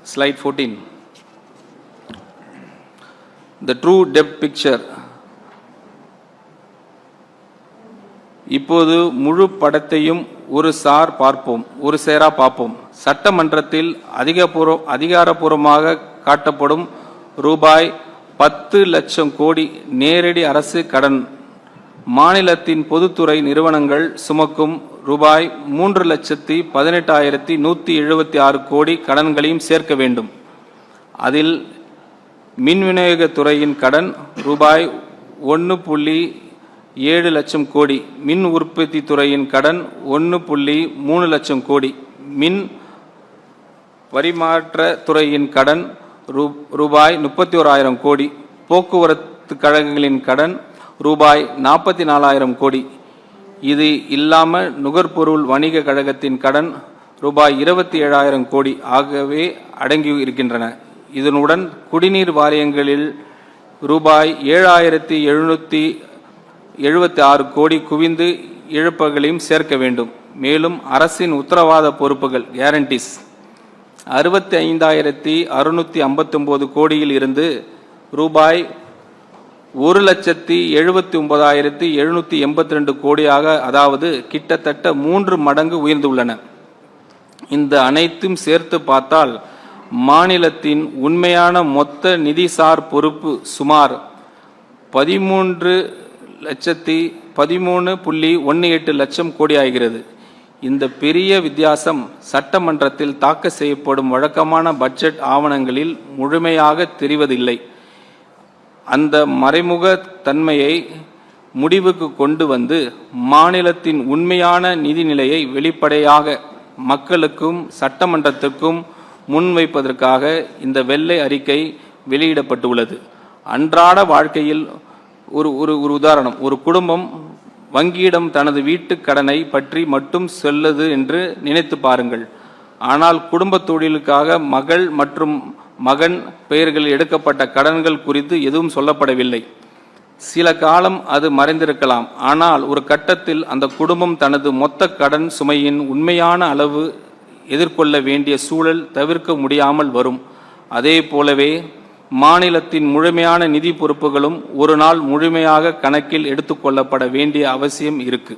Slide 14. The true debt picture. இப்போது முழு படத்தையும் ஒரு சேரா பார்ப்போம். சட்டமன்றத்தில் அதிகாரப்பூர்வமாக காட்டப்படும் ரூபாய் 10 லட்சம் கோடி நேரடி அரசு கடன் மாநிலத்தின் பொதுத்துறை நிறுவனங்கள் சுமக்கும் ரூபாய் 3,18,176 கோடி கடன்களையும் சேர்க்க வேண்டும். அதில் மின் விநியோகத்துறையின் கடன் ரூபாய் 1.7 லட்சம் கோடி, மின் உற்பத்தி துறையின் கடன் 1.3 லட்சம் கோடி, மின் பரிமாற்ற துறையின் கடன் ரூபாய் 31,000 கோடி, போக்குவரத்து கழகங்களின் கடன் ரூபாய் 44,000 கோடி. இது இல்லாமல் நுகர்பொருள் வணிக கழகத்தின் கடன் ரூபாய் 27,000 கோடி ஆகவே அடங்கி இருக்கின்றன. இதனுடன் குடிநீர் வாரியங்களில் ரூபாய் 7,776 கோடி குவிந்து இழப்புகளையும் சேர்க்க வேண்டும். மேலும் அரசின் உத்தரவாத பொறுப்புகள் கேரண்டிஸ் 65,659 கோடியில் இருந்து ரூபாய் 1,79,782 கோடியாக, அதாவது கிட்டத்தட்ட 3 மடங்கு உயர்ந்துள்ளன. இந்த அனைத்தும் சேர்த்து பார்த்தால் மாநிலத்தின் உண்மையான மொத்த நிதிசார் பொறுப்பு சுமார் 13.18 லட்சம் கோடி ஆகிறது. இந்த பெரிய வித்தியாசம் சட்டமன்றத்தில் தாக்கல் செய்யப்படும் வழக்கமான பட்ஜெட் ஆவணங்களில் முழுமையாக தெரிவதில்லை. அந்த மறைமுக தன்மையை முடிவுக்கு கொண்டு வந்து மாநிலத்தின் உண்மையான நிதிநிலையை வெளிப்படையாக மக்களுக்கும் சட்டமன்றத்திற்கும் முன்வைப்பதற்காக இந்த வெள்ளை அறிக்கை வெளியிடப்பட்டுள்ளது. அன்றாட வாழ்க்கையில் ஒரு உதாரணம், ஒரு குடும்பம் வங்கியிடம் தனது வீட்டு கடனை பற்றி மட்டும் சொல்லுது என்று நினைத்து பாருங்கள். ஆனால் குடும்ப தொழிலுக்காக மகள் மற்றும் மகன் பெயர்களில் எடுக்கப்பட்ட கடன்கள் குறித்து எதுவும் சொல்லப்படவில்லை. சில காலம் அது மறைந்திருக்கலாம். ஆனால் ஒரு கட்டத்தில் அந்த குடும்பம் தனது மொத்த கடன் சுமையின் உண்மையான அளவு எதிர்கொள்ள வேண்டிய சூழல் தவிர்க்க முடியாமல் வரும். அதே போலவே மாநிலத்தின் முழுமையான நிதி பொறுப்புகளும் ஒரு நாள் முழுமையாக கணக்கில் எடுத்துக்கொள்ளப்பட வேண்டிய அவசியம் இருக்கு.